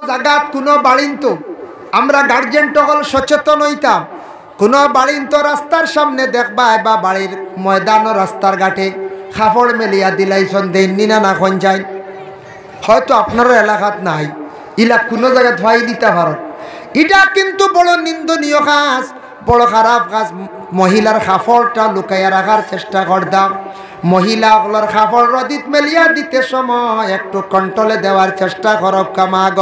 জায়গাত কোনো বাড়িন্ত আমরা গার্জেন টকল সচেতন হইতাম, কোনো বাড়িন্ত রাস্তার সামনে দেখবা বা বাড়ির ময়দান ও রাস্তার ঘাটে কাপড় মেলিয়া দিলাইছন দেননি না না খন যায়, হয়তো আপনারও এলাকাত নাই, ইলা কোনো জায়গায় ধোয়াই দিতে পারো। এটা কিন্তু বড় নিন্দনীয় কাজ, বড় খারাপ কাজ। মহিলার কাপড়টা লুকাইয়া রাখার চেষ্টা করতাম, মহিলাগুলোর কাপড় রদিত মেলিয়া দিতে সময় একটু কন্ট্রোলে দেওয়ার চেষ্টা করক কামাগ।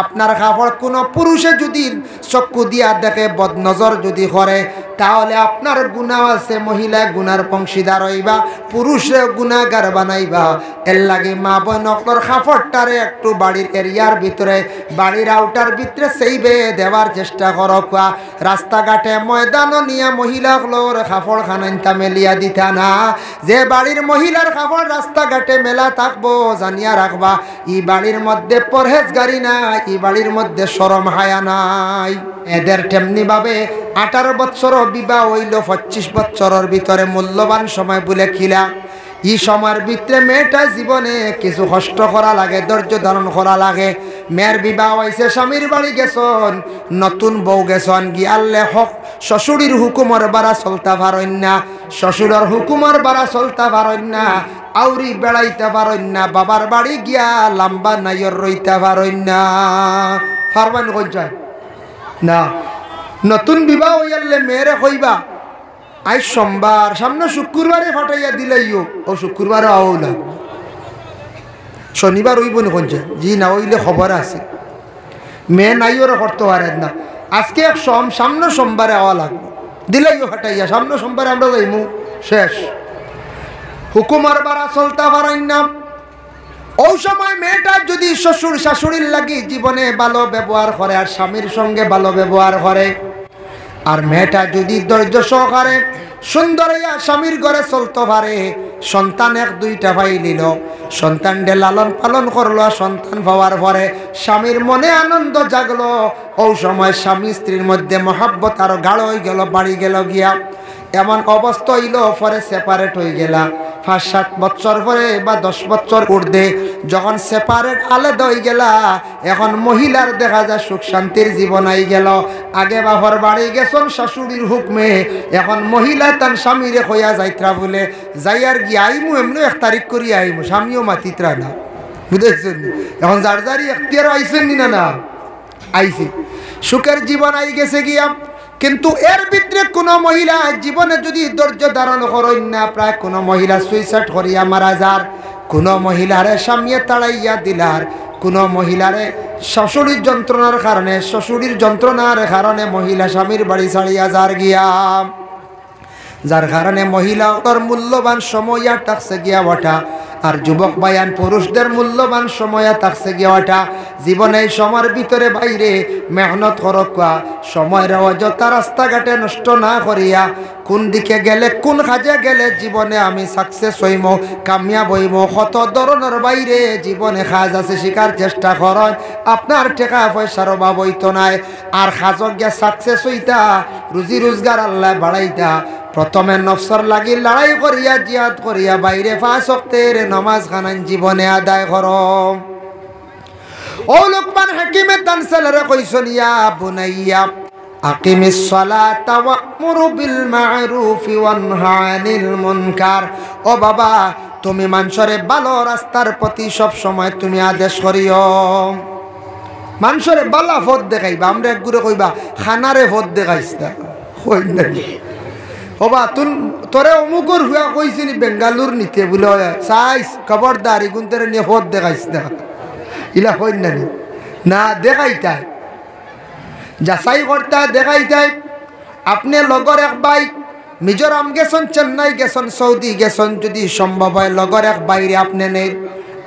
আপনার কাপড় কোনো পুরুষে যদি চক্ষু দিয়া দেখে, বদনজর যদি করে, তাহলে আপনার গুনাহ আছে, মহিলায় গুনার অংশীদার হইবা, পুরুষে গুনাহগার বানাইবা। এর লাগে মা বোনগুলোর কাপড়টারে একটু বাড়ির এরিয়ার ভিতরে, বাড়ির আউটার ভিতরে সেইবে দেওয়ার চেষ্টা করক। রাস্তাঘাটে ময়দানও নিয়ে মহিলাগুলোর কাপড় খানাইতা মেলিয়া দিতা না। যে বাড়ির মহিলার কাপড় রাস্তাঘাটে মেলা থাকবো, জানিয়া রাখবা ই বাড়ির মধ্যে পরহেজগারি নাই, ই বাড়ির মধ্যে শরম হায়া নাই। এদের তেমনি ভাবে 18 বছর বিবাহ হইল, 25 বছরের ভিতরে মূল্যবান সময় বলে খিলা। এই সময়ের ভিতরে মেয়েটা জীবনে কিছু কষ্ট করা লাগে, ধৈর্য ধারণ করা লাগে। মেয়ের বিবাহ হয়েছে, স্বামীর বাড়ি গেছন, নতুন বউ গেছন, গিয়ালে হক শ্বশুরের হুকুমর বাড়া চলতে পারেন না, শ্বশুরের হুকুমর বাড়া চলতে পারেন না, আউরি বেড়াইতে পারেন না, বাবার বাড়ি গিয়া লম্বা নাইয়র রইতে পারেন না। পারবেন কইছেন না? নতুন বিবাহ হইয়ালে মেয়েরে কইবা আজ সোমবার, সামনে শুক্রবারে ফাটাইয়া দিলাইও, ও শুক্রবারে আওলা, শনিবার হইব না কোনছে, জি না হইলে খবর আছে। মেয়ে নাইও করতে পারেন না, আজকে এক সামনে সোমবারে আওয়া লাগবে, দিলাইও ফাটাইয়া, সামনে সোমবারে আমরা যাইমু, শেষ। হুকুমার বাড়া চলতে পারেন না। ওই সময় মেয়েটা যদি শ্বশুর শাশুড়ির লাগি জীবনে ভালো ব্যবহার করে, আর স্বামীর সঙ্গে ভালো ব্যবহার করে, আর মেয়েটা যদি ধৈর্য সহকারে সুন্দর হইয়া স্বামীর ঘরে চলতে পারে, সন্তান 1-2টা পাই নিল, সন্তানকে লালন পালন করলো, সন্তান পাওয়ার পরে স্বামীর মনে আনন্দ জাগলো, ওই সময় স্বামী স্ত্রীর মধ্যে মহাব্বত আরো গাঢ় হয়ে গেল, বাড়ি গেল গিয়া। এমন অবস্থা হইল পরে সেপারেট হয়ে গেলা, 5-7 বছর পরে বা 10 বছর উর্ধে যখন সেপারেট আলাদা হয়ে গেলা, এখন মহিলার দেখা যায় সুখ শান্তির জীবন আই গেল। আগে বাপর বাড়ি গেছন শাশুড়ির হুকমে, এখন মহিলা তার স্বামীরে হইয়া যাইত্রা বলে যাইয়ার গিয়ে আইমু, এমনি 1 তারিখ করি আইমু, স্বামীও মাতিত্রা না, বুঝেছেন? এখন যার যারি এখতিয়ার আইসেন না, না আইসি, সুখের জীবন আই গেছে গিয়া। কিন্তু এর ভিতরে কোনো মহিলা জীবনে যদি ধৈর্য ধারণ করেন না, প্রায় কোনো মহিলা সুইসাইড করিয়া মারা যার, কোনো মহিলারে স্বামীয়ে তাড়াইয়া দিলার, কোনো মহিলারে শ্বশুরির যন্ত্রণার কারণে, শ্বশুরির যন্ত্রণার কারণে মহিলা স্বামীর বাড়ি ছাড়িয়া যার গিয়া, যার কারণে মহিলা ওর মূল্যবান সময় থাকছে গিয়া ওঠা। আর যুবক ভাইয়ান পুরুষদের মূল্যবান সময় থাকছে গিয়া ওঠা। জীবনে এই সময়ের ভিতরে বাইরে মেহনত করকা, সময়ের অযথা রাস্তাঘাটে নষ্ট না করিয়া কোন দিকে গেলে, কোন কাজে গেলে জীবনে আমি সাকসেস হইম, কামিয়াব হইম, কত ধরনের বাইরে জীবনে কাজ আছে শিকার চেষ্টা করেন। আপনার টাকা পয়সার অভাব হইতো নাই, আর কাজক গিয়া সাকসেস হইতা, রুজি রোজগার আল্লাহ বাড়াইতা। প্রথমে নফসর লাগি লড়াই করিয়া, জিহাদ করিয়া বাইরে 5 ওয়াক্তের নামাজ খানান জীবনে আদায় করম। ও লোকমান হাকিমে তানসালরে কইছেন, ইয়া বুনাইয়া আকিমিস সালাতা ওয়া'মুর বিল মা'রুফি ওয়ানহা আনিল মুনকার। ও বাবা, তুমি মানুষের ভালো রাস্তার প্রতি সব সময় তুমি আদেশ করিও। মানুষের বালা পথ দেখাইবা, আমরা একগুরে কইবা খানারে পথ দেখাইছ না, কই না হবা তোরে অমুকর হুয়া কইছিনি বেঙ্গালুর নিতে বলে চাইস, খবরদার এগুন তোরে নিয়ে পথ দেখাইছ না, ইলা কই না না দেখাইতাই, যাচাই করতে দেখাইতাই। আপনি লগর এক ভাই মিজোরাম গেছেন, চেন্নাই গেছেন, সৌদি গেছেন, যদি সম্ভব হয় লগর এক বাইরে আপনি নেই,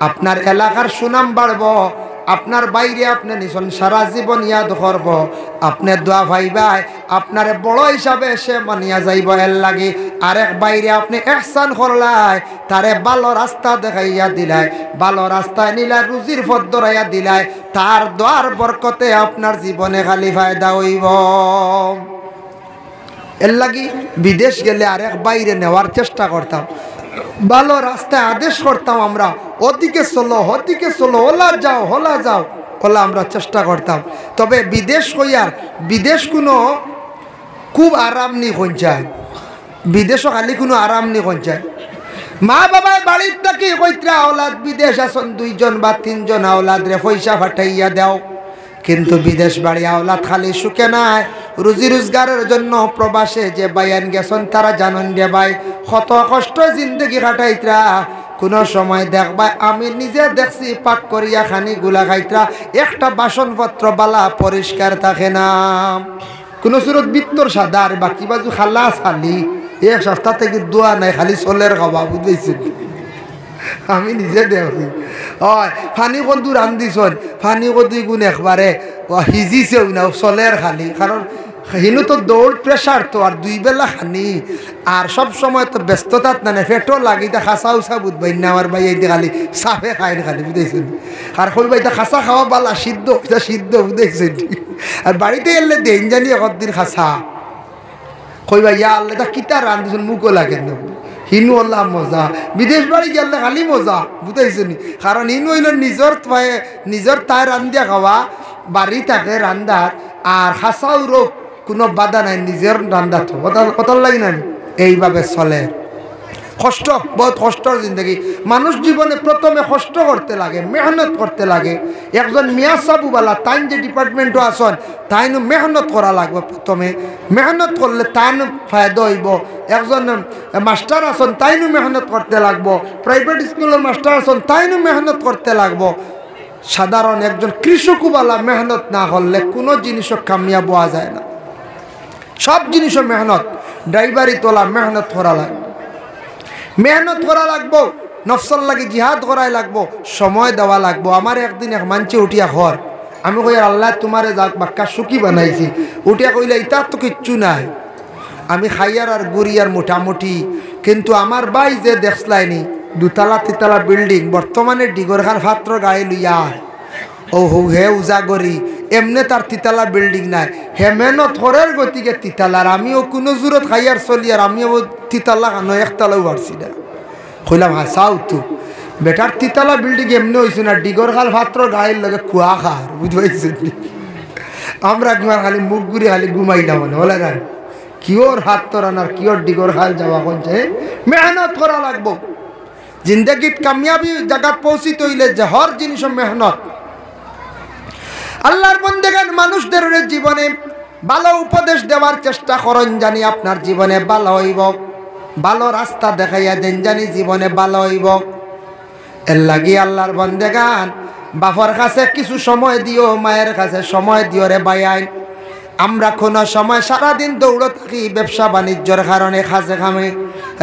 আপনার এলাকার সুনাম বাড়ব। আপনার বাইরে আপনি নিছেন, সারা জীবন ইয়াদ করব, আপনি দোয়া ভাইবাই আপনার বড় হিসাবে সে মানিয়া যাইব। এর লাগে আরেক বাইরে আপনি ইহসান করলাই, তারে ভালো রাস্তা দেখাইয়া দিলাই, ভালো রাস্তায় নিলাই, রুজির পথ ধরাইয়া দিলাই, তার দোয়ার বরকতে আপনার জীবনে খালি ফায়দা হইব। এর লাগি বিদেশ গেলে আরেক বাইরে নেওয়ার চেষ্টা করতাম, ভালো রাস্তায় আদেশ করতাম আমরা, ওদিকে চলো, ওদিকে চলো, ওলা যাও, হলা যাও। ওলা আমরা চেষ্টা করতাম। তবে বিদেশ কইয়ার বিদেশ কোনো খুব আরাম নি কঞ্চায়, বিদেশও খালি কোনো আরাম নি কঞ্চায়। মা বাবার বাড়ির থাকি কইত্রা আওলাদ বিদেশ আসন 2 জন বা 3 জন আওলাদ রে পয়সা ফাটাইয়া দাও, কিন্তু বিদেশ বাড়ি আওলাদ খালি সুখে নাই। রুজি রোজগারের জন্য প্রবাসে যে বাইয়ান গেছেন তারা জানেন রে ভাই কত কষ্ট জিন্দগি কাটাইত্রা। কোন সময় দেখবা আমি নিজে দেখছি পাক করিয়া খানি গুলা খাইত্রা একটা বাসনপত্র বালা পরিষ্কার থাকে না। কোন সুরত বিত্তর সাদা আর বাকি বাজু খালা খালি এক সপ্তাহ থেকে দোয়া নাই, খালি চলের খাওয়া বুঝেছি। আমি নিজে দেখি হয় ফানি কদু রান্ধিছন, ফানি কদু গুণ একবারে সিজিছেও না চলের খালি, কারণ হিনু তো দৌড় প্রেশার তো আর 2 বেলা খানি আর সব সময় তো ব্যস্ততার না পেটও লাগি তা খাসা উসা বুধবাই না আমার ভাই এই খালি সাফে খাই খালি বুঝেছেন। আর কই ভাই খাসা খাওয়া বালা সিদ্ধ সিদ্ধ বুঝেছেন। আর বাড়িতে এলে দেন জানি একদিন খাসা কই ভাই ইয়া আল্লাহ তা কিতা রান্ধিছন মুখও লাগে না। হিনু আল্লাহ মজা, বিদেশ বাড়ি গেলে খালি মজা বুঝাইছেন। কারণ হিনু হইল নিজের তাই রান্ধিয়া খাওয়া বাড়ি থাকে রান্ধার আর খাসাও রোগ কোনো বাধা নাই, নিজের রান্না তো কত লাগে না। এইভাবে চলে কষ্ট, বহুত কষ্টর জিন্দগি। মানুষ জীবনে প্রথমে কষ্ট করতে লাগে, মেহনত করতে লাগে। একজন মিয়া সাবুবালা তাইন যে ডিপার্টমেন্টও আসন তাইন মেহনত করা লাগবে। প্রথমে মেহনত করলে তাইন ফায়দা হইব। একজন মাস্টার আসন তাইনও মেহনত করতে লাগবো, প্রাইভেট স্কুলের মাস্টার আসন তাইনও মেহনত করতে লাগবো। সাধারণ একজন কৃষকবালা মেহনত না করলে কোনো জিনিসও কামিয়া পাওয়া যায় না। সব জিনিসও মেহনত, ড্রাইভারি তোলা মেহনত করা লাগবে, মেহনত করা লাগবো, নফসল লাগে জিহাদ করাই লাগবো, সময় দেওয়া লাগবো। আমার একদিন এক মানছে উঠিয়া ঘর, আমি কই আল্লাহ তোমারে যাক বাক্কা সুখী বানাইছি। উঠিয়া কইলে ইতার তো কিচ্ছু নাই, আমি খাইয়ার আর গুড়িয়ার মোটামুটি। কিন্তু আমার ভাই যে দেখলাইনি 2 3 বিল্ডিং বর্তমানে ডিগরখান ফাত্র গাড়ি লইয়ার ও হে উজাগরি এমনি তার 3 বিল্ডিং নাই। হে মেহনত করার গতিকে 3 আমিও কোনো জোরত খাইয়ার চলি আর আমিও 3 খানো 1 তলাও পারছি না। কইলাম হ্যাঁ চাও তো বেটার 3 বিল্ডিং এমনি হয়েছে না, ডিগরখাল ফাত্র গাড়ির লগে কুয়া খার বুঝতে। আমরা কিমার খালি মুখ ঘুরি খালি ঘুমাইলাম মনে হলে না কিওর হাত তোরান আর কিওর ডিগর খাল যাওয়া কোনছে। মেহনত করা লাগবো। জিন্দগিত কামিয়াবি জায়গা পৌঁছিতে হইলে যে হর জিনিস মেহনত। আল্লাহর বন্দেগান মানুষদের জীবনে ভালো উপদেশ দেওয়ার চেষ্টা করেন, জানি আপনার জীবনে ভালো হইব। ভালো রাস্তা দেখাইয়া দেন, জানি জীবনে ভালো হইব। এর লাগি আল্লাহর বন্দেগান বাবার কাছে কিছু সময় দিও, মায়ের কাছে সময় দিও রে ভাইয়াই। আমরা কোনো সময় সারাদিন দৌড় থাকি ব্যবসা বাণিজ্যর কারণে খাজে খামে,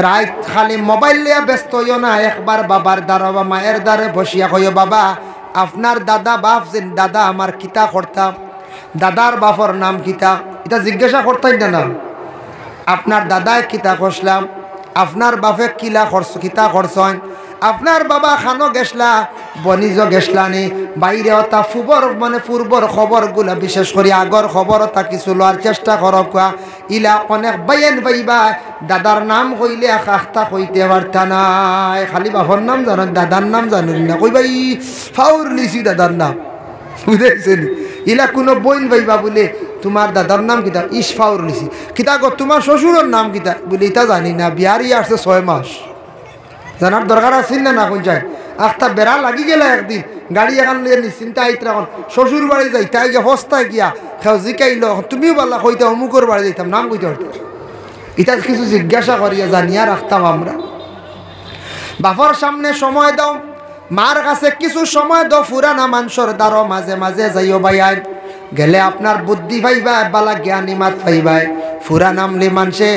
রাত খালি মোবাইল লিয়া ব্যস্ত হইও না। একবার বাবার দ্বারা বা মায়ের দ্বারে বসিয়া কইও বাবা আপনার দাদা বাপ যে দাদা আমার কিতা করতাম, দাদার বাপর নাম কিতা, এটা জিজ্ঞাসা করতেন না। আপনার দাদায় কিতা করছিলাম, আপনার বাপে কিলা খরচ কিতা খরচন, আপনার বাবা খানো গেছলা বনিজ গেছলানি বাইরে তা ফুবর মানে পূর্বর খবরগুলা বিশেষ করে আগর খবর তা কিছু লওয়ার চেষ্টা করক। ইলা অনেক বাইন বাইবা দাদার নাম কইলে আখতা কইতে পারতা নাই, খালি বাপর নাম জানেন দাদার নাম জানেন না। কই ভাই ফাউর লিছি দাদার নাম বুঝেছেন। ইলা কোনো বইন বাইবা বলে তোমার দাদার নাম কিতা, ইস ফাউর লিছি কিতা গো তোমার শ্বশুরের নাম কিতা বলে এটা জানি না। বিহারি আসছে 6 মাস, জানার দরকার আছে না না কোন যায়। আখতা বেড়া লাগি গেলে একদিন গাড়ি এখন লিয়ে নিশ্চিন্তা আইতরা এখন শ্বশুর বাড়ি যাই তাই গিয়ে হস্তায় গিয়া খেও জিকাইল তুমিও বললা কইতে অমুকর বাড়ি যাইতাম নাম কইতে পারতাম। এটা কিছু জিজ্ঞাসা করিয়া জানিয়া রাখতাম আমরা। বাবার সামনে সময় দাও, মার কাছে কিছু সময় দাও। ফুরানা মানুষের দ্বারা মাঝে মাঝে যাইও ভাইয়াই, গেলে আপনার বুদ্ধি পাইবা, বালা জ্ঞানী মাত পাইবাই। ফুরা নামলে মানছে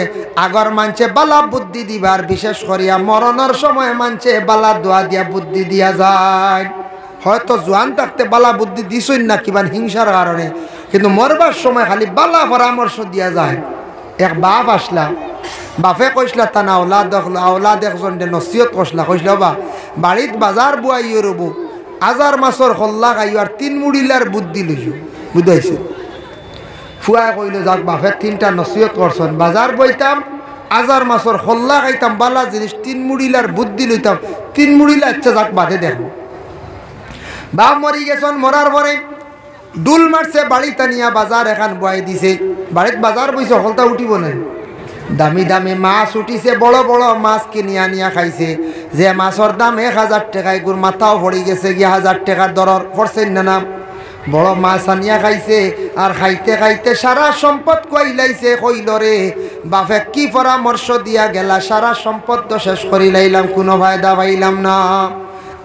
আগর মানছে বালা বুদ্ধি দিবার, বিশেষ করিয়া মরণের সময় মানছে বালা দোয়া দিয়া বুদ্ধি দিয়া যায়। হয়তো জোয়ান থাকতে বালা বুদ্ধি দিছই না কিবা হিংসার কারণে, কিন্তু মরবার সময় খালি বালা পরামর্শ দিয়া যায়। এক বাপ আসলা, বাপে কইসলা তা না আওলাদ একজন নসিহত কইসলা, কইসলা বা বাড়িত বাজার বুয়াইও রবো, 1000 মাসর খল্লা খাইও আর 3 মুড়িলার বুদ্ধি লইও বুঝাইছে। ফুয়ায় কইল যাক বাপের 3টা নসিহত করছেন, বাজার বইতাম 1000 মাসর খল্লা খাইতাম বালা জিনিস, 3 মুড়িলার বুদ্ধি লইতাম, 3 মুড়িলা ইচ্ছা যাক বাদে দেখো। বাপ মরি গেছেন, মরার পরে ডুল মারছে, বাড়িতে নিয়া বাজার এখান বয়াই দিছে। বাড়িত বাজার বইছে, সকলটা উঠিব না। দামি দামি মাছ উঠিছে, বড় বড় মাছ কিনিয়া নিয়া খাইছে। যে মাছের দাম 1000 টাকায়, গুর মাথাও পড়ি গেছে গিয়া 1000 টাকার দরর পড়ছেন না। বড় মাছ আনিয়া খাইছে, আর খাইতে খাইতে সারা সম্পদ কইলাইছে। কইল রে বাপে কি পরামর্শ দিয়া গেলা, সারা সম্পদ তো শেষ করি লাইলাম, কোনো ফায়দা পাইলাম না।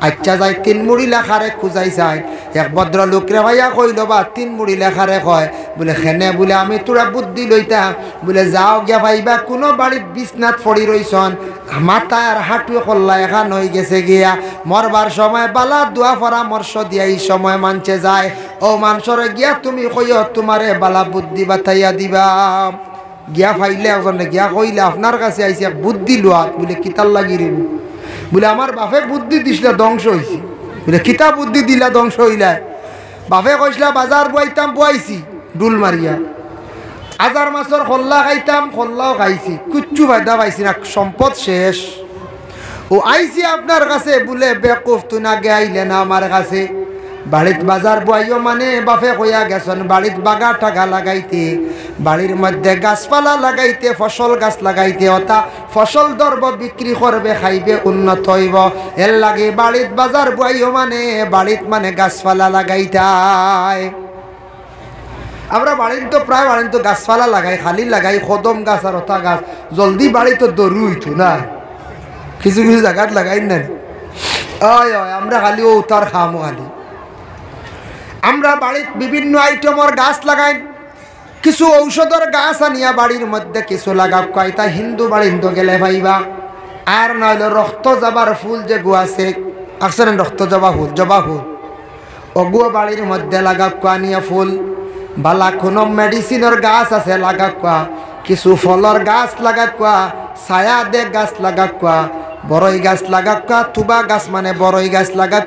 আচ্ছা যাই 3 মুড়ি লেখারে খুঁজাই চাই। এক ভদ্র লোকরে ভাইয়া কইল বা 3 মুড়ি লেখারে কয়, বলে খেনে বলে আমি তোরা বুদ্ধি লইতাম, বলে যাও গিয়া ভাইবা কোনো বাড়ির বিছনাত পড়ি রইছন, মাথা আর হাঁটুয়ে কল্লা এখান হয়ে গেছে গিয়া, মরবার সময় বালা দোয়া পরামর্শ দিয়া এই সময় মানছে যায়। ও মানুষরে গিয়া তুমি কইও তোমারে বালা বুদ্ধি বাতাইয়া দিবা। গিয়া ফাইলে একজনে গিয়া কইলে আপনার কাছে আইসি এক বুদ্ধি লোয়া। বলে কিতার লাগি রে? বলে আমার বাপে বুদ্ধি দিছিলা ধ্বংস হয়েছি। বলে কিতা বুদ্ধি দিলা ধ্বংস হইলা? বাপে কইসলা বাজার বইতাম বইছি ডুল মারিয়া, 1000 মাছের খোল্লা খাইতাম, খোল্লাও খাইছি, কিচ্ছু ফায়দা পাইছি না, সম্পদ শেষ। ও আইসি আপনার কাছে, বলে বেকুফ তুই না গে আইলে না আমার কাছে। বাড়িত বাজার বইও মানে বাপে কইয়া গেছেন বাড়িত বাগা টাকা লাগাইতে, বাড়ির মধ্যে গাছপালা লাগাইতে, ফসল গাছ লাগাইতে, অতা ফসল দরব বিক্রি করবে, খাইবে, উন্নত হইব। এর লাগে বাড়িত বাজার বইও মানে বাড়িত মানে গাছপালা লাগাইতায়। আমরা বাড়ির তো প্রায় বাড়ির তো গাছপালা লাগাই, খালি লাগাই কদম গাছ আর ওটা গাছ, জলদি বাড়ি তো দরু হইতো না, কিছু কিছু জায়গাত লাগাই না। আমরা খালি ও তার খামো খালি। আমরা বাড়ির বিভিন্ন আইটেমের গাছ লাগাই, কিছু ঔষধের গাছ আনিয়া বাড়ির মধ্যে কিছু লাগাব কয়টা হিন্দু বাড়ি হিন্দু গেলে ভাইবা। আর নইলে রক্ত যাবার ফুল যে গু আছে, আসলে রক্ত জবা ফুল, জবা ফুল অগুয়া বাড়ির মধ্যে লাগাব আনিয়া ফুল। বালা কোনো মেডিসিনের গাছ আছে লাগাব, কিছু ফলর গাছ লাগাব, ছায়া দে গাছ লাগাব, বড়ই গাছ লাগাব, তুবা গাছ মানে বড়ই গাছ লাগাব।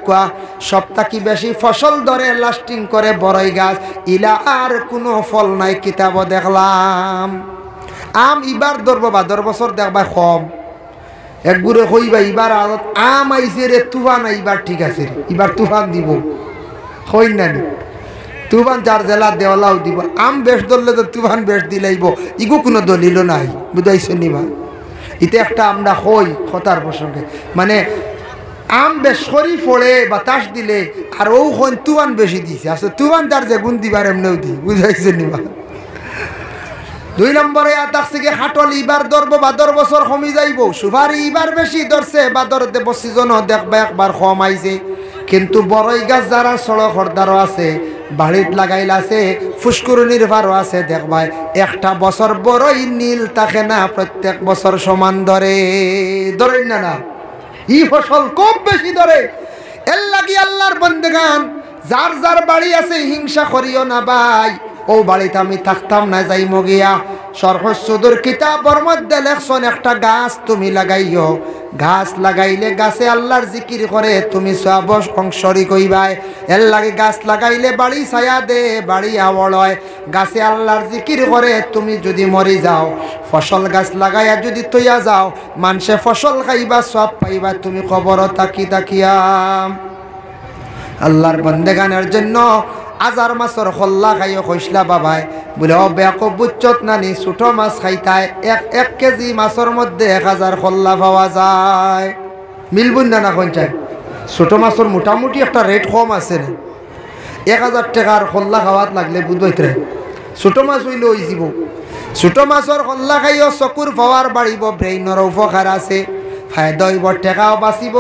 সবথেকে বেশি ফসল ধরে লাস্টিং করে বড়ই গাছ, ইলা আর কোনো ফল নাই। কিতাব দেখলাম আম ইবার ধরবো, ভাদর বছর দেখবা কম। একগুড়ে কইবা ইবার আম আইছে রে, তুফান এইবার ঠিক আছে, এবার তুফান দিব, হই না তুফান যার জেলা দেওয়ালাও দিব। আম বেশ ধরলে তো তুফান বেশ দিলাইব, ইগো কোনো দলিল নাই, বুঝাইছো নিবা। ইতে একটা আমরা হই কথার প্রসঙ্গে, মানে আম বেশ সরি পড়ে বাতাস দিলে আর ও হন তুফান বেশি দিছে, আসলে তুফান তার যে গুণ দিবার এমনিও দি, বুঝাইছো নিবা। 2 নম্বরে থাকছে কি হাটল ইবার ধরবো, বাদর বছর কমি যাইব। সুপারি ইবার বেশি ধরছে, বাদর দেব সিজনও দেখবা একবার কম আইছে। কিন্তু বড়ই গাছ যারা সড়ক হরদারও আছে, বাড়িত লাগাইল আছে, ফুসকুরনির ভারও আছে, দেখবাই একটা বছর বড়ই নীল থাকে না, প্রত্যেক বছর সমান ধরে, ধরেন না না ই ফসল খুব বেশি ধরে। এর লাগি আল্লাহর বন্দেগান যার যার বাড়ি আছে হিংসা করিও না ভাই। ও বাড়িতে আমি থাকতাম না, যাইমো গিয়া। সরহসুদুর কিতাবর মধ্যে লেখছেন একটা গাছ তুমি লাগাইও, গাছ লাগাইলে গাছে আল্লাহর জিকির করে তুমি সব অংশরি কইবাই। এর লাগে গাছ লাগাইলে বাড়ি ছায়া দে, বাড়ি আওয়াল হয়, গাছে আল্লাহর জিকির করে। তুমি যদি মরি যাও, ফসল গাছ লাগাইয়া যদি তৈয়া যাও, মানুষে ফসল খাইবা, সব পাইবা, তুমি খবর তাকি তাকিয়া। আল্লাহর বন্দেগানের জন্য 1000 মাছের খোল্লা খাইও কইসলা বাবাই, বলে ও বেক বুচ্চত নানি, ছোট মাছ খাইতায় 1 কেজি মাছের মধ্যে 1000 খোল্লা পাওয়া যায়। মিলবুন না কোন চাই? ছোট মাছের মোটামুটি একটা রেট কম আছে না, 1000 টাকার খোল্লা খাওয়াত লাগলে বুঝবইতে ছোট মাছ হইলে ওই যাব। ছোট মাছের খোল্লা খাইও চকুর পাওয়ার বাড়িব, ব্রেইনের উপকার আছে, ফায়দা হইব, টাকাও বাঁচিব।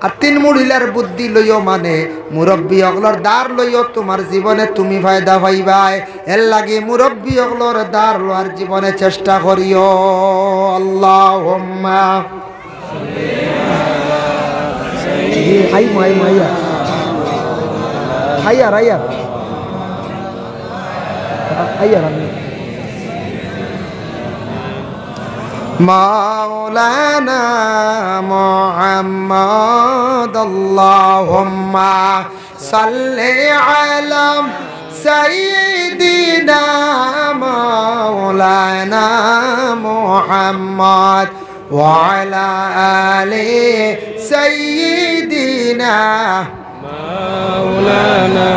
আর 3 মহিলার বুদ্ধি লইও মানে মুরব্বী অগলর দ্বার লইও, তোমার জীবনে তুমি ফায়দা পাইবাই। এর লাগে মুরব্বী অগলর দ্বার লওয়ার জীবনে চেষ্টা করিও। আল্লাহুম্মা হাই মাই মাইয়া হাইয়া রাইয়া হাইয়া রামি মাওলানা মুহাম্মদ আল্লাহুম্মা সাল্লি আলা সাইয়্যিদিনা মাওলানা মুহাম্মদ ওয়া আলা আলি সাইয়্যিদিনা মাওলানা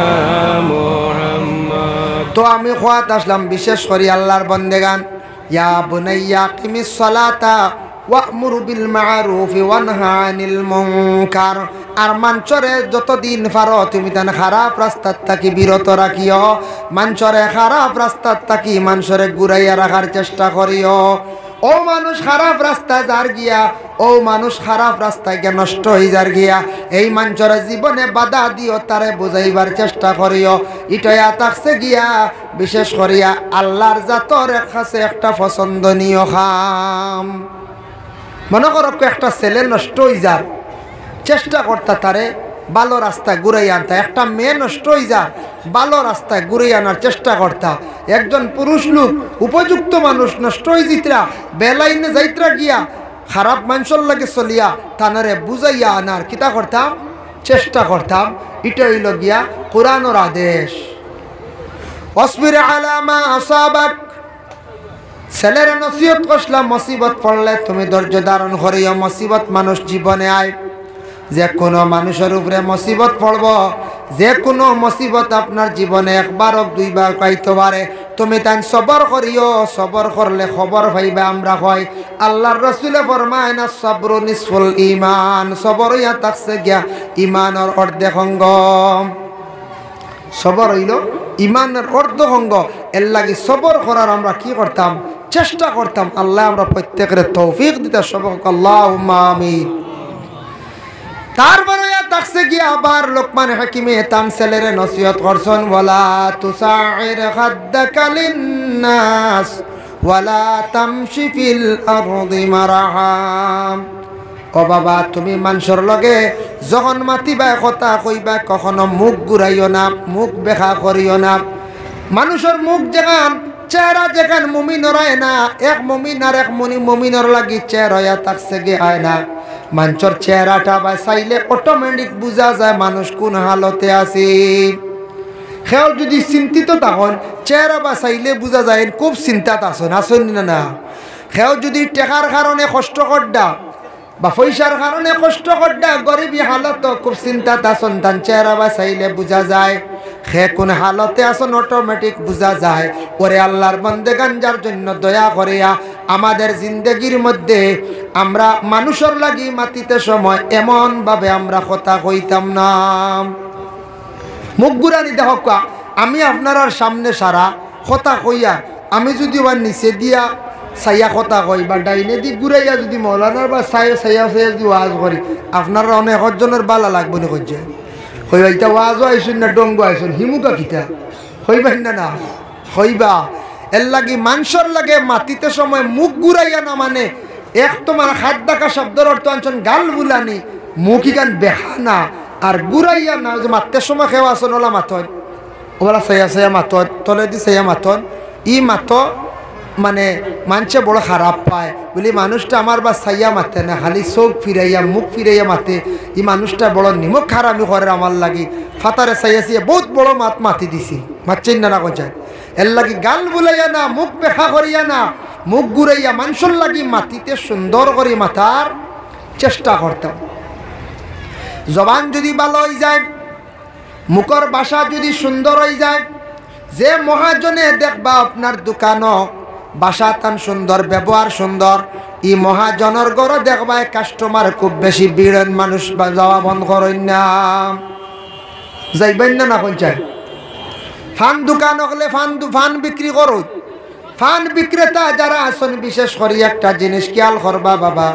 মুহাম্মদ। তো আমি খোয়াত আসলাম বিশেষ করি আল্লাহর বন্দেগান, ইয়া বুনাইয়া কিমিস সালাতা ওয়া'মুর বিল মা'রুফি ওয়ানহা আনিল মুনকার। আর মানচরে যতদিন পারো তুমি তান খারাপ রাস্তার থাকি বিরত রাখিও, মানচরে খারাপ রাস্তার থাকি মানুষরে ঘুরাইয়া রাখার চেষ্টা করিও। ও মানুষ খারাপ রাস্তায় যার গিয়া, ও মানুষ খারাপ রাস্তায় গিয়া নষ্ট হয়ে যার গিয়া, এই মানুষের জীবনে বাধা দিও, তারে বুঝাইবার চেষ্টা করিও। ইটয়া থাকছে গিয়া বিশেষ করিয়া আল্লাহর জাতর কাছে একটা পছন্দনীয় খাম। মনে করো একটা ছেলে নষ্ট হয়ে যার, চেষ্টা করতা তারে ভালো রাস্তায় ঘুরাই আনতা। একটা মেয়ে নষ্ট হয়ে যার, ভালো রাস্তায় ঘুরাই আনার চেষ্টা করতা। একজন পুরুষ লোক উপযুক্ত মানুষ নষ্ট হয়ে জিতরা বেলাইনে যাইত্রা গিয়া খারাপ মানুষের লাগে চলিয়া তানারে বুঝাইয়া আনার কিতা করতাম, চেষ্টা করতাম। এটা হইল গিয়া কোরআনের আদেশ। অসবির আলা মা আসাবাক, ছেলের নসিহত করলাম মুসিবত পড়লে তুমি ধৈর্য ধারণ করিও। মুসিবত মানুষ জীবনে আয়, যে কোনো মানুষের উপরে মুসিবত পড়ব, যে কোনো মুসিবত আপনার জীবনে একবার হোক দুইবার পাইতে পারে। তুমি তাই সবর করিও, সবর করলে খবর পাইবে। আমরা কই আল্লাহর রাসূলে ফরমায় না সবরু নিসফুল ঈমান, সবর ইয়া থাকছে গিয়া ঈমানের অর্ধেক অঙ্গ। সবর হইল ঈমানের অর্ধেক অঙ্গ। এর লাগি সবর করার আমরা কি করতাম, চেষ্টা করতাম। আল্লাহ আমরা প্রত্যেকের তৌফিক দিতে সবক আল্লাহুম্মা আমিন। তারপরে থাকছে গিয়ে আবার লোকমান হাকিমে তান ছেলের নসিহত করছেন, ওয়ালা তুসাইর খাদ্দাকা লিন্নাস ওয়ালা তামশি ফিল আরদি মারহাম। ও বাবা, তুমি মানুষের লগে যখন মাতিবা কথা কইবা কখনো মুখ ঘুরাইও না, মুখ বেখা করিও না। মানুষের মুখ যেখান চেহারা যেখান মুমিনর হয় না, এক মুমিন আর এক মুমিনর লাগি চেহারা থাকছে গিয়ে হয় না। মানুষের চেহারাটা বা চাইলে অটোমেটিক বোঝা যায় মানুষ কোন হালতে আছে। সেও যদি চিন্তিত তখন চেহারা বা চাইলে বোঝা যায় খুব চিন্তাত আসন, আসন না। সেও যদি টেকার কারণে কষ্ট করডা বা পয়সার কারণে কষ্ট করডা, গরিবী হালত খুব চিন্তাত আসন, তান চেহারা বা চাইলে বোঝা যায়। সে কোন হালতে আসন অটোমেটিক বোঝা যায়। ওরে আল্লাহর বান্দাগান, যার জন্য দয়া করিয়া আমাদের জিন্দগির মধ্যে আমরা মানুষের লাগি মাতিতে সময় এমন ভাবে আমরা কথা কইতাম না। মুখ গুরানি দেখো, আমি আপনার সামনে সারা কথা কইয়া আমি যদি ওর নিচে দিয়া সাইয়া কথা কই বা ডাইনে দিক ঘুরাইয়া যদি মৌলানার বা সাইয়া সাইয়া যদি ওয়াজ করি, আপনারা অনেক জনের বালা লাগবে না। কইছে হইবা ইটা ওয়াজও আইসুন না ডঙ্গু আইসুন হিমুকা কিতা হইবেন না, না হইবা। এর লাগি মানুষের লাগে মাতিতে সময় মুখ ঘুরাইয়া না, মানে এক তোমার হাত ডাকা শব্দের অর্থ আনছেন গাল বুলানি, মুখ ইকান বেহা না আর ঘুরাইয়া না। যে মাততে সময় খেয়ে আসন ওলা মাথন, ওলা সাইয়া সাইয়া মাথন, তলে দি সাইয়া মাথন, ই মাত মানে মানুষে বড় খারাপ পায় বলি মানুষটা আমার বা সাইয়া মাতে না, খালি চোখ ফিরাইয়া মুখ ফিরাইয়া মাতে। এই মানুষটা বড় নিমক খারামি করে আমার লাগি, ফাতারে সাইয়া সাইয়া বহুত বড় মাতি দিছি, মাতছেন না কোথায়। এর লাগি গাল বুলাইয়া না, মুখ পেখা করিয়া না, মুখ ঘুরাইয়া মানুষের লাগি মাতিতে সুন্দর করে মাথার চেষ্টা করতাম। জবান যদি ভালো হয়ে যায়, মুখর ভাষা যদি সুন্দর হয়ে যায়, যে মহাজনে দেখবা আপনার দোকানও বাসা তান সুন্দর, ব্যবহার সুন্দর, ই মহাজনের ঘরে দেখবা কাস্টমার খুব বেশি ভিড়, মানুষ যাওয়া বন্ধ করেন না, যাইবেন না না পঞ্চায়েত। ফান দোকান হলে ফান বিক্রি করুন। ফান বিক্রেতা যারা আছেন বিশেষ করে একটা জিনিস খেয়াল করবা বাবা,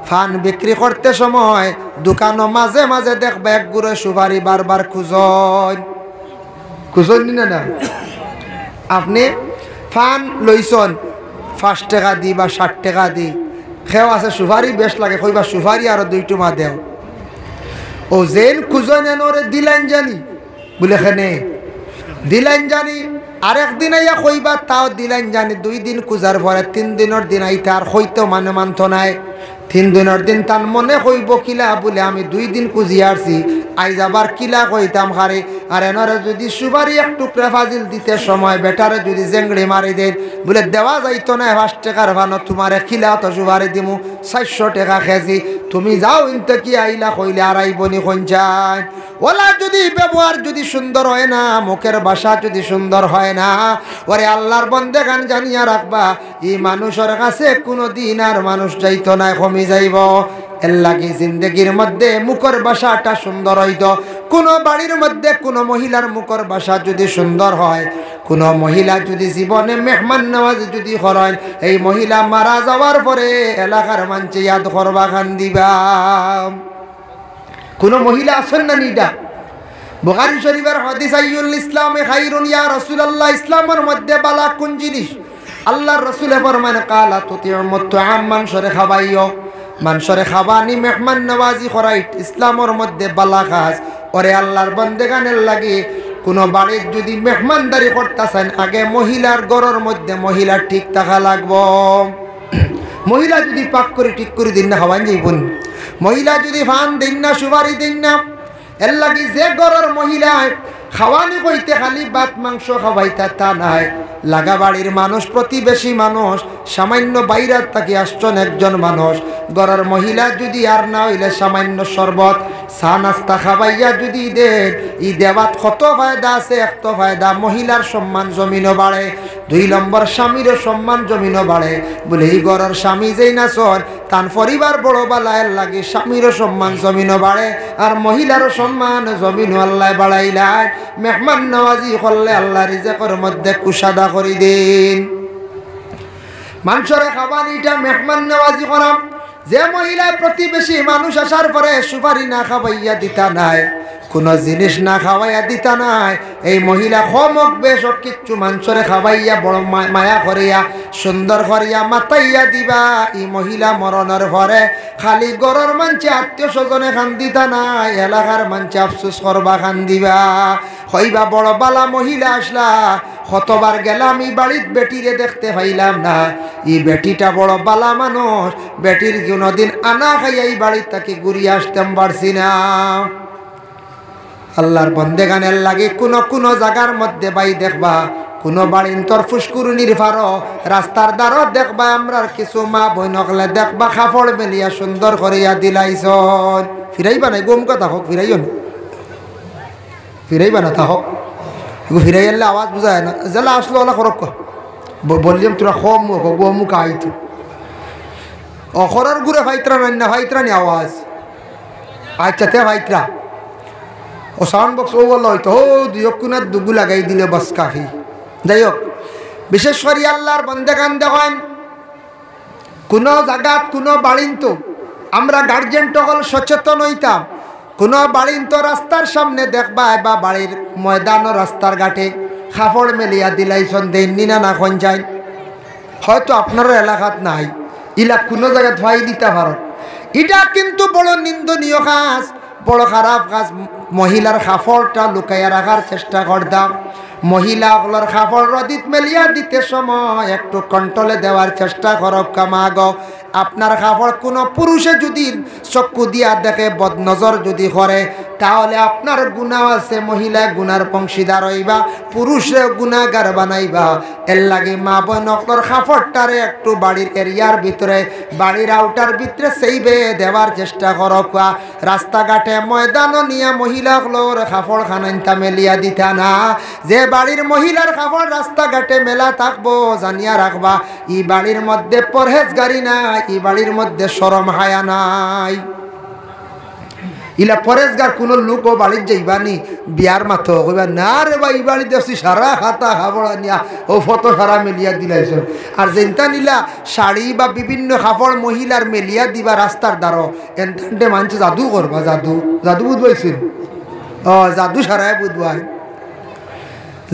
ফান বিক্রি করতে সময় দোকানও মাঝে মাঝে দেখবা এক গুড়ে সুপারি বারবার খুঁজন না না। আপনি ফান লইছন 5 টাকা দি বা 60 টাকা দি, খেও আছে সুপারি বেশ লাগে, কইবা সুপারি আরো 2 টুমা দেও। ও জেন খুঁজন এনরে দিলেন জানি বলে খেনে দিলেন জানি, আরেকদিন আইয়া কইবা তাও দিলেন জানি। 2 দিন খুঁজার পরে 3 দিনের দিন আইতে আর হইতেও মানে মানত নাই। 3 দিনের দিন তার মনে কইব কিলা বলে আমি 2 দিন খুঁজি আসছি, আইজ আবার কিলা কইতাম হারে আর এনারে যদি সুপারি এক টুকরা ফাজিল দিতে সময় বেটারে যদি জেংড়ি মারি দেন বলে দেওয়া যাইতো না 5 টাকার ভানো তোমারে খিলা তো সুপারি দিমু 400 টাকা কেজি তুমি যাও ইনতে কি আইলা কইলে আর আইবনি কোনচান ওলা যদি ব্যবহার যদি সুন্দর হয় না মুখের ভাষা যদি সুন্দর হয় না ওরে আল্লাহর বান্দাগান জানিয়া রাখবা এই মানুষের কাছে কোনো দিন আর মানুষ যাইতো না কমে যাইব এর লাগি জিন্দগির মধ্যে মুখের ভাষাটা সুন্দর হইতো কোনো বাড়ির মধ্যে কোনো মহিলার মুখের ভাষা যদি সুন্দর হয় কোনো মহিলা যদি জীবনে মেহমান নওয়াজি যদি করেন এই মহিলা মারা যাওয়ার পরে এলাকার মানুষ ইয়াদ করবা খান দিবা কোনো মহিলা আছেন না নিডা বুখারী শরীফের হাদিস আইয়ুল ইসলামে খায়রুন ইয়া রাসূলুল্লাহ ইসলামের মধ্যে বালা কোন জিনিস আল্লাহর রাসূলে ফরমান কালা তুতিউ মুতআম মানসরে খাবাইও মানসরে খাবানি মেহমান নওয়াজি করাই ইসলামের মধ্যে বালা কাজ ওরে আল্লাহর বান্দাগানের লাগি কোন বাড়ির যদি মেহমানদারি করতেছেন আগে মহিলার ঘরের মধ্যে মহিলা ঠিক থাকা লাগবো মহিলা যদি পাক করে ঠিক করে দিন না খাওয়ান যাইবন মহিলা যদি ফান দিন না সুপারি দিন না এর লাগি যে ঘরের মহিলা খাওয়ানি কইতে খালি ভাত মাংস খাওয়াইতা তা নাই লাগা বাড়ির মানুষ প্রতিবেশী মানুষ সামান্য বাইরের থেকে আসছেন একজন মানুষ ঘরের মহিলা যদি আর না হইলে সামান্য শরবত চা নাস্তা খাবাইয়া যদি দেন ই দেবাত কত ফায়দা আছে একটা ফায়দা মহিলার সম্মান জমিনও বাড়ে 2 নম্বর স্বামীরও সম্মান জমিনও বাড়ে বলে এই ঘরের স্বামী যেই না চল তার পরিবার বড় বালায়ের লাগে স্বামীরও সম্মান জমিনও বাড়ে আর মহিলারও সম্মান জমিনও আল্লাহ বাড়াইলায় মেহমান নওয়াজি করলে আল্লাহ রিজেকের মধ্যে কুশাদা করে দিন মানুষের খাবানিটা মেহমান নওয়াজি করা যে মহিলা প্রতিবেশী মানুষ আসার পরে সুপারি না খাওয়াইয়া দিতা নাই কোনো জিনিস না খাওয়াইয়া দিতা নাই এই মহিলা খমক বেশ কিচ্ছু মানুষরে খাওয়াইয়া বড় মায়া করিয়া সুন্দর করিয়া মাতাইয়া দিবা এই মহিলা মরণের পরে খালি গরর মানছে আত্মীয় স্বজনে খান দিতা নাই এলাকার মানছে আফসোস করবা খান দিবা হইবা বড় বালা মহিলা আসলা কতবার গেলাম এই বাড়ির বেটিরে দেখতে পাইলাম না এই বেটিটা বড় বালা মানুষ বেটির কোনোদিন আনা খাইয়া এই বাড়ির তাকে ঘুরিয়ে আসতাম পারছি না আল্লাহর বন্দেগানের লাগে কোন জায়গার মধ্যে বাই দেখবা কোন বাড়ির তোর ফুসকুরুনির ফারো রাস্তার দ্বারও দেখবা আমরা কিছু মা বইনকলে দেখবা কাপড় মেলিয়া সুন্দর করিয়া দিলাইছন ফিরাইবা নাই গম কথা হোক ফিরাইও না ফিরাইবা না তা হোক ফিরাই এলে আওয়াজ বুঝায় না জেলা আসলো ওলা খরক বললাম তোরা খম মুখ আইতো অখরের ঘুরে ফাইতরা না ফাইতরা নি আওয়াজ আচ্ছা তে ফাইতরা ও সাউন্ড বক্স ও বললো হয়তো ও দুইকুনার দুগু লাগাই দিলে বাস কাফি যাই হোক বিশেষ করে আল্লাহর বন্দেগান দেখেন কোনো জায়গা কোনো বাড়িন তো আমরা গার্জেন টকল সচেতন হইতাম কোনো বাড়িন তো রাস্তার সামনে দেখবা বা বাড়ির ময়দান রাস্তার ঘাটে কাপড় মেলিয়া দিলাইছন দেননি না খন যায় হয়তো আপনার এলাকাত নাই ইলা কোনো জায়গায় ধোয়াই দিতে পারো এটা কিন্তু বড় নিন্দনীয় কাজ বড় খারাপ কাজ মহিলার কাপড়টা লুকাইয়া রাখার চেষ্টা করতাম মহিলাগুলোর কাপড় রদিত মেলিয়া দিতে সময় একটু কন্ট্রোলে দেওয়ার চেষ্টা করক কামাগ আপনার কাপড় কোনো পুরুষে যদি চক্ষু দিয়া দেখে বদনজর যদি করে তাহলে আপনার গুনাহ আছে মহিলা গুনার অংশীদার হইবা পুরুষে গুনাহগার বানাইবা এর লাগে মা বোনকলর কাপড়টারে একটু বাড়ির এরিয়ার ভিতরে বাড়ির আউটার ভিতরে সেইবে দেওয়ার চেষ্টা করক রাস্তাঘাটে ময়দানও নিয়ে মহিলাগুলোর কাপড় খানাইতা মেলিয়া দিতা না যে বাড়ির মহিলার কাপড় রাস্তাঘাটে মেলা থাকবো জানিয়া রাখবা ই বাড়ির মধ্যে পরহেজগারি নাই ই বাড়ির মধ্যে শরম হায়া নাই ইলা পরেজগার কোনো লোক ও বাড়ির যাইবানি বিয়ার মাথ কইবা না রে ভাই বাড়ি দেখছি সারা খাতা খাবড়া নিয়া ও ফটো সারা মেলিয়া দিলাইছ আর যেনটা নিলা শাড়ি বা বিভিন্ন কাপড় মহিলার মেলিয়া দিবা রাস্তার দ্বারা এনতে মানছে জাদু করবা জাদু বুধবাইছেন জাদু সারাই বুধবাই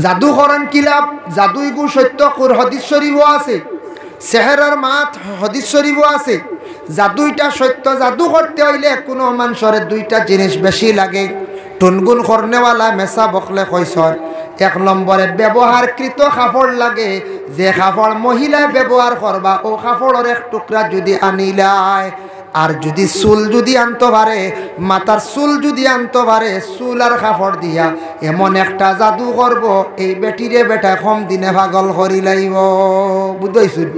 জাদু করেন কি লাভ জাদু ইগু সত্য হদিস শরীফও আছে সেহেরার মাত হদিস শরীফও আছে জাদুইটা সত্য জাদু করতে হইলে কোনো মানুষের দুইটা জিনিস বেশি লাগে টুনগুন করনেওয়ালা মেসা বকলে কইসর 1 নম্বরে ব্যবহারকৃত কাপড় লাগে যে কাপড় মহিলা ব্যবহার করবা ও কাপড়ের এক টুকরা যদি আনিলায় আর যদি চুল যদি আনতে পারে, মাথার চুল যদি আনতে পারে, চুল আর কাপড় দিয়া এমন একটা জাদু করব, এই বেটিরে বেটা কম দিনে পাগল করি লাইব। বুঝাইছুন?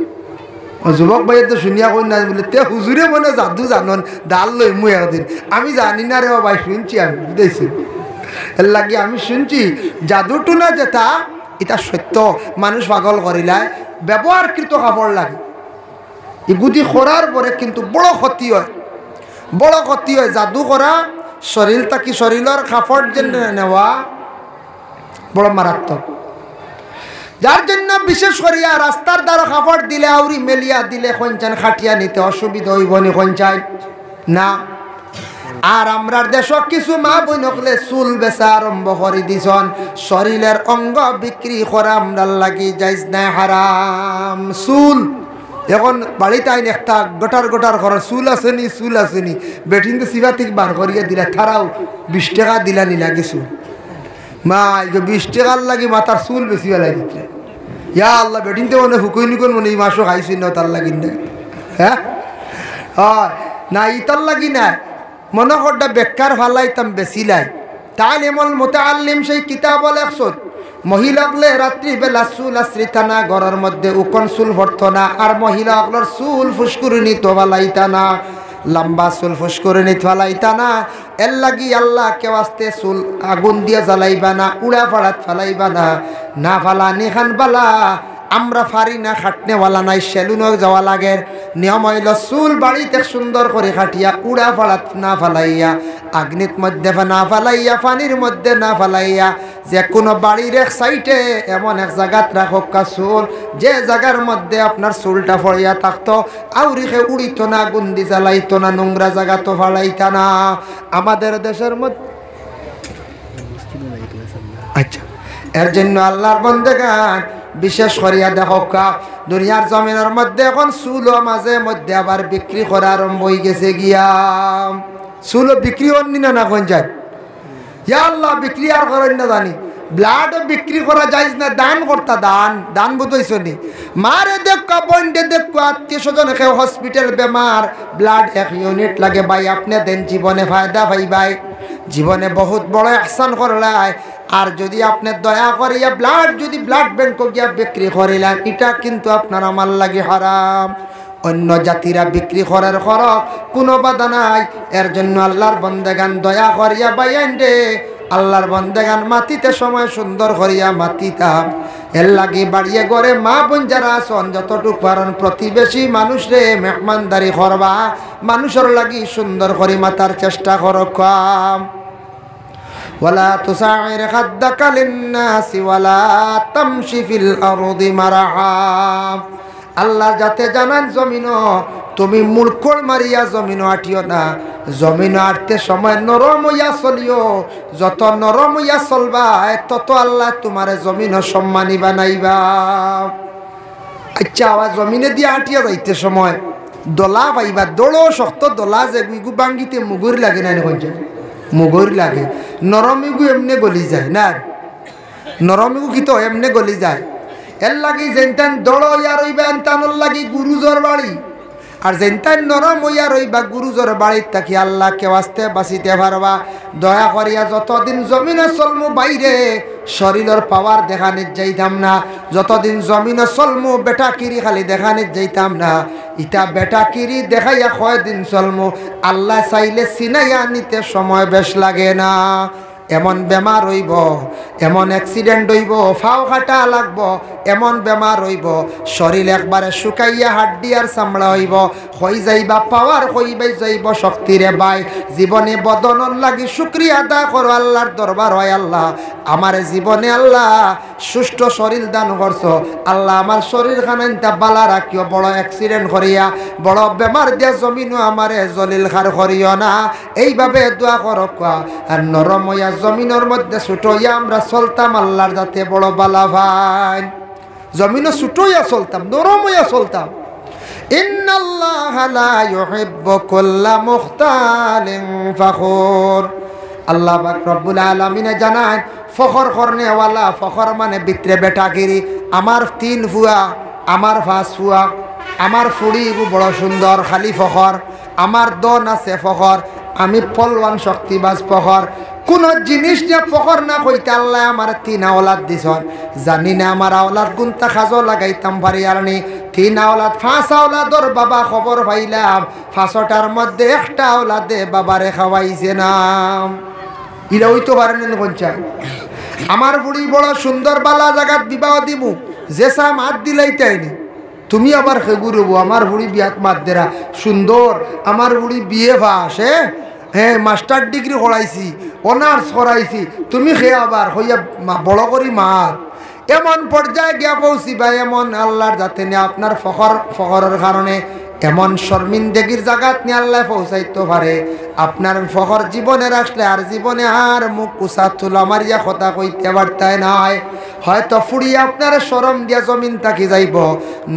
যুবক ভাই তো শুনিয়া কই না বলে তে হুজুরে মনে জাদু জানন, ডাল লই মুই একদিন। আমি জানি না রে ভাই, শুনছি আমি। বুঝাইছি? এর লাগে আমি শুনছি জাদুটু না যেটা এটা সত্য, মানুষ পাগল করিলায় ব্যবহারকৃত কাপড় লাগে। এগুদি করার পরে কিন্তু বড় ক্ষতি হয়, বড় ক্ষতি হয়। জাদু করা শরীর থাকি শরীরের কাপড় যেন নেওয়া বড় মারাত্মক। যার জন্য বিশেষ করিয়া রাস্তার দ্বারা কাপড় দিলে আউরি মেলিয়া দিলে খঞ্চান খাটিয়া নিতে অসুবিধা হইব নি খঞ্চাই না। আর আমরার দেশ কিছু মা বোন হলে চুল বেচা আরম্ভ করে দিছন, শরীরের অঙ্গ বিক্রি করা আমরার লাগি যাইজ না, হারাম। চুল এখন বাড়িতে আইন একটা গোটার গোটার ঘর চুল আসেনি, চুল আসেনি, বেটিন তো সিবা থেকে বার করিয়া দিলা, তারাও 20 টাকা দিলা নিলা কিছু মা 20 টাকার লাগি মাথার চুল বেশি বেলাই দিতে। ইয়া আল্লাহ, বেটিন তো মনে হুকুই নিকুন মনে এই মাসও খাইছি না তার লাগি না। হ্যাঁ না ইতার লাগি না, মনে করটা বেকার ফালাইতাম বেশিলাই। তাই এমন মোতাআল্লিম সেই কিতাব লেখছত মহিলাগুলো রাত্রি বেলা চুল আশ্রিতা না, ঘরের মধ্যে উকন চুল ভরত না, আর মহিলাগুলোর চুল ফুসকুরিনি তো ফালাইতা না, লম্বা চুল ফুসকুরিনি ফালাইতা না। এর লাগি আল্লাহ কেউ আসতে চুল আগুন দিয়ে জ্বালাইবা না, উড়া ফাড়াত ফালাইবা না, না ফালা নিখান বালা। আমরা পারি না, খাটনেওয়ালা নাই, সেলুনও যাওয়া লাগে। নিয়ম হইল চুল বাড়িতে সুন্দর করে খাটিয়া উড়া ফাড়াত না ফালাইয়া, আগ্নির মধ্যে না ফালাইয়া, পানির মধ্যে না ফালাইয়া, যে কোনো বাড়ির এক সাইডে এমন এক জায়গাত রাখক চুল, যে জায়গার মধ্যে আপনার চুলটা ফড়িয়া থাকতো, আউরিখে উড়িত না, গুন্দি জ্বালাইতো না, নোংরা জায়গা তো ফালাইতা না। আমাদের দেশের মধ্যে আচ্ছা, এর জন্য আল্লাহর বন্দেগান বিশেষ করিয়া দেখা দুনিয়ার জমিনের মধ্যে এখন চুলও মাঝে মধ্যে আবার বিক্রি করা আরম্ভ হয়ে গেছে গিয়া। চুলও বিক্রি হননি না না কোন যায়? ইয়া আল্লাহ, বিক্রি আর করেন না জানি। ব্লাডও বিক্রি করা যায় না, দান করতা, দান দান বুঝাইছ নি? মারে দেখো, বন্ডে দেখো, আত্মীয় স্বজন কেউ হসপিটাল বেমার, ব্লাড 1 ইউনিট লাগে ভাই, আপনি দেন, জীবনে ফায়দা ভাই ভাই, জীবনে বহুত বড় আহসান করলাই। আর যদি আপনি দয়া করিয়া ব্লাড যদি ব্লাড ব্যাংক গিয়া বিক্রি করিলেন, এটা কিন্তু আপনার আমার লাগে হারাম। অন্য জাতিরা বিক্রি করার খরচ কোনো বাধা নাই। এর জন্য আল্লাহর বন্দেগান দয়া করিয়া বাইন রে, আল্লাহর বন্দেগান মাটিতে সময় সুন্দর করিয়া মাটিতাম। এর লাগি বাড়িয়ে গড়ে মা বোন যারা আছেন যতটুক পারেন প্রতিবেশী মানুষ রে মেহমানদারি করবা, মানুষের লাগি সুন্দর করে মাতার চেষ্টা করকাম। ওয়ালা তুসাইর খাদ্দাকা লিন্নাসি ওয়ালা তামশি ফিল আরদি মারহা। আল্লাহ যাতে জানান জমিনও তুমি মুড়কল মারিয়া জমিনও আটিও না, জমিন আটতে সময় নরম হইয়া চলিও, যত নরম হইয়া চলবা তত আল্লাহ তোমার জমিনও সম্মানী বানাইবা। আচ্ছা, আবার জমিনে দিয়ে আটিয়া যাইতে সময় দলা পাইবা, দোড়ো শক্ত দলা যে গুইগু বাঙ্গিতে মুগুর লাগে না, মুগুর লাগে। নরমিগু এমনি গলি যায় না, নরমিগু কি তো এমনি গলি যায়। এর লাগি যেনটান দড় হইয়া রইবা এনটানোর লাগি গুরুজর বাড়ি, আর যেনটান নরম হইয়া রইবা গুরুজর বাড়ির থাকি আল্লাহ কেউ আসতে বাঁচিতে পারবা। দয়া করিয়া যতদিন জমিনে চলমু বাইরে শরীরের পাওয়ার দেখানিত যাইতাম না, যতদিন জমিনে চলমু বেটাকিরি খালি দেখানিত যাইতাম না। ইটা বেটাকিরি দেখাইয়া কয়দিন চলমু, আল্লাহ চাইলে চিনাইয়া নিতে সময় বেশ লাগে না। এমন বেমার হইব, এমন অ্যাক্সিডেন্ট হইব, ফাও কাটা লাগব, এমন বেমার হইব শরীর একবারে শুকাইয়া হাড্ডি আর চামড়া হইব, হই যাইবা পাওয়ার হইবাই যাইব শক্তিরে বাই। জীবনে বদনর লাগি শুকরিয়া আদায় করো আল্লাহর দরবার, হয় আল্লাহ আমার জীবনে আল্লাহ সুষ্ঠ শরীর দান করছো, আল্লাহ আমার শরীর খানাইটা বালা রাখিও, বড় অ্যাক্সিডেন্ট করিয়া বড় বেমার দিয়া জমিনও আমারে জলিল খার করিও না। এইভাবে দোয়া করো। আর নরম হইয়া জমিনের মধ্যে ছুটোইয়া আমরা চলতাম আল্লাহর যাতে বড় বালা ভাই, জমিনে ছুটোইয়া চলতাম, নরম হইয়া চলতাম। ইন্নাল্লাহা লা ইউহিব্বু কুল্লা মুখতালিন ফাখুর। আল্লাহ পাক রব্বুল আলামিন জানান ফখর করনেওয়ালা, ফখর মানে ভিতরে বেটাগিরি। আমার 3 ফুয়া, আমার 5 ফুয়া, আমার ফুড়ি বড় সুন্দর, খালি ফখর। আমার দন আছে ফখর, আমি পলওয়ান শক্তিবাজ ফখর। কোন জিনিস নিয়ে ফখর না কইতে আল্লাহ আমার 3 আওলাদ দিছন। জানি না আমার আওলাদ গুনতা খাজো লাগাইতাম পারি আর নি। 3 আওলাদ 5 আওলাদর বাবা খবর পাইলাম 5টার মধ্যে একটা আওলাদে বাবারে খাওয়াইছে না। ইলা হইতে পারেন কোনটা? আমার বুড়ি বড় সুন্দর বালা জায়গাত বিবাহ দিমু, যেসা মাত দিলাইতাইনি তুমি আবার খেগুরব। আমার বুড়ি বিয়াত মাত দেরা সুন্দর, আমার বুড়ি বিয়ে পাস, হ্যাঁ মাস্টার ডিগ্রি করাইছি, অনার্স করাইছি, তুমি খেয়ে আবার হইয়া বড় করি মাত। এমন পর্যায়ে গিয়া পৌঁছিবা, এমন আল্লাহর যাতে নিয়ে আপনার ফখরের কারণে এমন শর্মিন্দগির জায়গাত নিয়ে আল্লাহ পৌঁছাইতে পারে। আপনার ফখর জীবনে রাখলে আর জীবনে আর মুখ কুসা তুলা মারিয়া কথা কইতে পারতাই নাই। হয়তো ফুড়ি আপনার শরম দিয়া জমিন থাকি যাইব,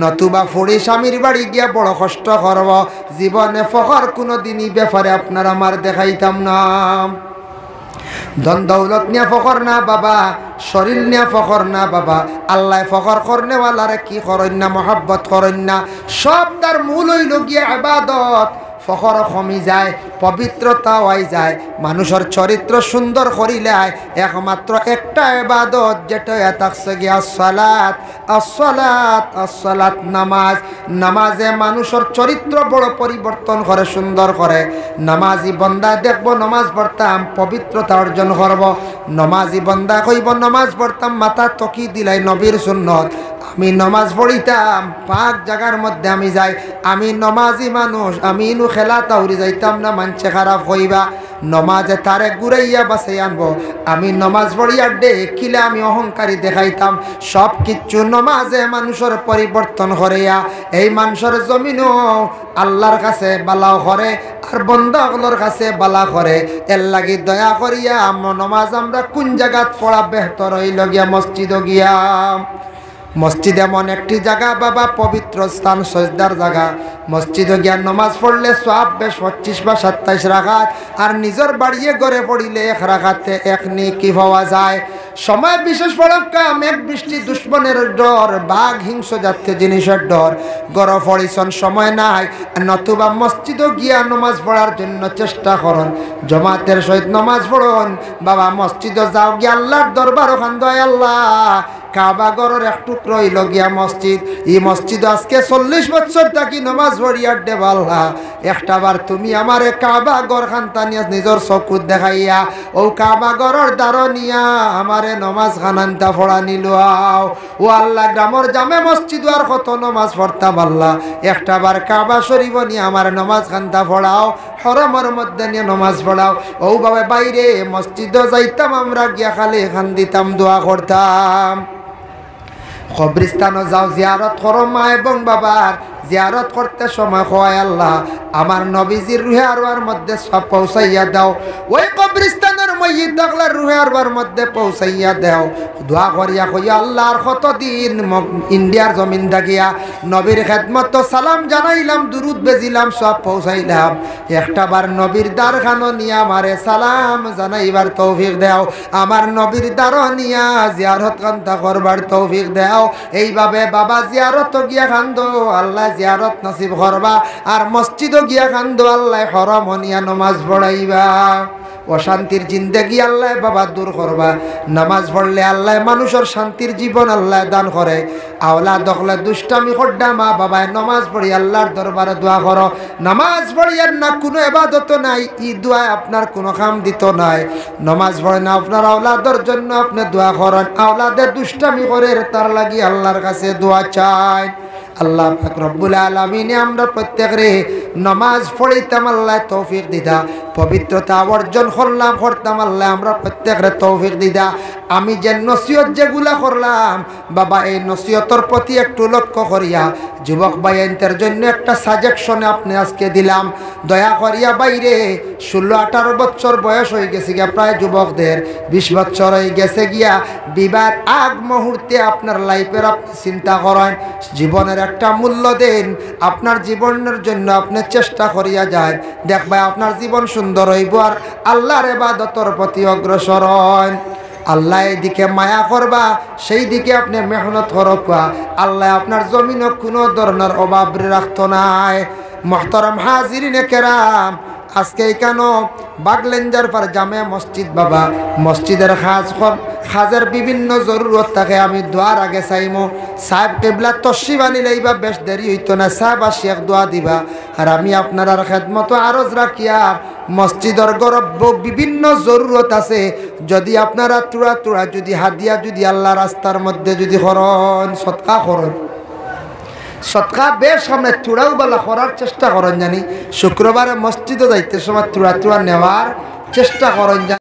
নতুবা ফুড়ি স্বামীর বাড়ি গিয়া বড় কষ্ট করব। জীবনে ফখর কোনো দিনই ব্যাপারে আপনার আমার দেখাইতাম না। ধন দৌলত নিয়ে ফখর না বাবা, শরীর নিয়ে ফখর না বাবা। আল্লাহ ফখর করনেওয়ালারে কি করেন না, মহাব্বত করেন না। সব তার মূল হইল গিয়া ইবাদত। ফখর কমি যায়, পবিত্রতা হয়ে যায়, মানুষের চরিত্র সুন্দর করিলে একমাত্র একটা ইবাদত, যেটা থাকছে গিয়া সালাত। আসসালাত আসসালাত নামাজ। নামাজে মানুষের চরিত্র বড় পরিবর্তন করে, সুন্দর করে। নামাজি বন্দা দেখবো নামাজ পড়তাম পবিত্রতা অর্জন করব। নামাজি বন্দা কইব নামাজ পড়তাম মাথা তকি দিলাই নবীর সুন্নত। আমি নমাজ পড়িতাম পাক জায়গার মধ্যে আমি যাই, আমি নমাজি মানুষ, আমি ইনু খেলা তাউরি যাইতাম না, মানছে খারাপ হইবা। নমাজে তারে ঘুরাইয়া বাসাই আনবো। আমি নমাজ পড়িয়া দেখিলে আমি অহংকারী দেখাইতাম। সব কিচ্ছু নমাজে মানুষের পরিবর্তন করিয়া এই মানুষের জমিনও আল্লাহর কাছে বালাও করে আর বন্দাগুলোর কাছে বালা করে। এর লাগি দয়া করিয়া নমাজ আমরা কোন জায়গাত পড়া বেহতর হইল গিয়া মসজিদ গিয়া। মসজিদ এমন একটি জায়গা বাবা, পবিত্র স্থান, সজদার জায়গা। মসজিদে গিয়া নমাজ পড়লে সওয়াব বেশ 25 বা 27 রাকাত, আর নিজের বাড়িয়ে ঘরে পড়িলে 1 রাকাতে 1 নেকি পাওয়া যায়। সময় বিশেষ পড়কা, মেঘ বৃষ্টি, দুশ্মনের ডর, বাঘ হিংস জাতীয় জিনিসের ডর, গড় পড়িছন সময় নাই, নতুবা মসজিদে গিয়া নমাজ পড়ার জন্য চেষ্টা করুন। জমাতের সহিত নমাজ পড়ুন বাবা। মসজিদে যাও গিয়া আল্লাহর দরবার, ওখান দয় আল্লাহ কাবা ঘরের এক টুকরো হইল গিয়া মসজিদ। এই মসজিদ আজকে 40 বছর থাকি নমাজ পড়িয়ার দেবাল্লা, একটা বার তুমি আমারে কাবা ঘর খানতা নিয়া নিজের চকুত দেখাইয়া ও কাবা ঘরের দ্বার নিয়া আমারে নমাজ খানান্তা পড়া নিল। ও আল্লাহ, গ্রামের জামে মসজিদ আর কত নমাজ পড়তাম আল্লাহ, একটা বার কাবা শরীফ নিয়ে আমার নমাজ খানতা পড়াও, হরমের মধ্যে নিয়ে নমাজ পড়াও। ও বাবা বাইরে মসজিদে যাইতাম আমরা, গিয়া খালি খান দিতাম, দোয়া করতাম। কবরস্থানও যাও, জিয়ারত করো মা এবং বাবার। জিয়ারত করতে সময় হয় আল্লাহ আমার নবীজির রুহে আরওয়ার মধ্যে সব পৌঁছাইয়া দাও। ওই কবরস্থানের মইয়িত দাগলার রুহে আরওয়ার মধ্যে পৌঁছাইয়া দাও। দোয়া করিয়া কইয়া আল্লাহর কতদিন ইন্ডিয়ার জমিন থাকিয়া নবীর খেদমত সালাম জানাইলাম, দুরুদ বেজিলাম, সব পৌঁছাইলাম। একটা বার নবীর দ্বারখানো নিয়া আমারে সালাম জানাইবার তৌফিক দাও, আমার নবীর দ্বার নিয়া জিয়ারত কান্তা করবার তৌফিক দাও। এইভাবে বাবা জিয়ারত গিয়া কান্দো, আল্লাহ জিয়ারত নসিব করবা। আর মসজিদও গিয়া কান্দো, আল্লাহ হরম হনিয়া নমাজ পড়াইবা। অশান্তির জিন্দেগি আল্লাহ বাবা দূর করবা। নামাজ পড়লে আল্লাহ মানুষের শান্তির জীবন আল্লাহ দান করে। আওলা দখলে দুষ্টামি করডা মা বাবায় নমাজ পড়ি আল্লাহর দরবারে দোয়া করো। নামাজ পড়িয়ার না কোনো ইবাদত নাই, ই দোয়ায় আপনার কোনো কাম দিত নাই। নমাজ পড়ে না আপনার আওলাদের জন্য আপনি দোয়া করেন, আওলাদের দুষ্টামি করে তার লাগি আল্লাহর কাছে দোয়া চাই। আল্লাহ পাক রব্বুল আলামিন আমরা প্রত্যেকরে নামাজ পড়িতাম আল্লাহ তৌফিক দিদা, পবিত্রতা অর্জন করতাম আল্লাহ আমরা প্রত্যেকরে তৌফিক দিদা। আমি যে নসিহত যেগুলা করলাম বাবা, এই নসিহতের প্রতি একটু লক্ষ্য করিয়া যুবক ভাইয়ের জন্য একটা সাজেশনে আপনি আজকে দিলাম। দয়া করিয়া বাইরে 16-18 বছর বয়স হয়ে গেছে গিয়া, প্রায় যুবকদের 20 বছর হয়ে গেছে গিয়া, বিবাহ আগ মুহূর্তে আপনার লাইফের আপনি চিন্তা করেন, জীবনের একটা মূল্য দেন, আপনার জীবনের জন্য আপনি চেষ্টা করিয়া যায়, দেখবা আপনার জীবন সুন্দর হইব আর আল্লাহর ইবাদতের প্রতি অগ্রসর হন। আল্লাহ এইদিকে মায়া করবা, সেই দিকে আপনি মেহনত করবা, আল্লাহ আপনার জমিনও কোনো ধরনের অভাব রাখতো নাই। মোহতারাম হাজিরিনে কেরাম, আজকে এখানো বাগলেঞ্জার পর জামে মসজিদ বাবা, মসজিদের খাজের বিভিন্ন জরুরত থাকে। আমি দোয়ার আগে চাইমো সাহেব কেবলা তসি বানিলে এইবা বেশ দেরি হইতো না, সাহেব আসি এক দোয়া দিবা। আর আমি আপনার খেদমত আরজ রাখিয়া মসজিদের গরব্য বিভিন্ন জরুরত আছে, যদি আপনারা তুড়া তুড়া যদি হাদিয়া যদি আল্লাহ রাস্তার মধ্যে যদি করেন, সৎকা করেন, সৎকা বেশ সামনে তুড়াও বেলা করার চেষ্টা করেন। জানি শুক্রবারে মসজিদে যাইতে সময় তুড়া তুড়া নেওয়ার চেষ্টা করেন।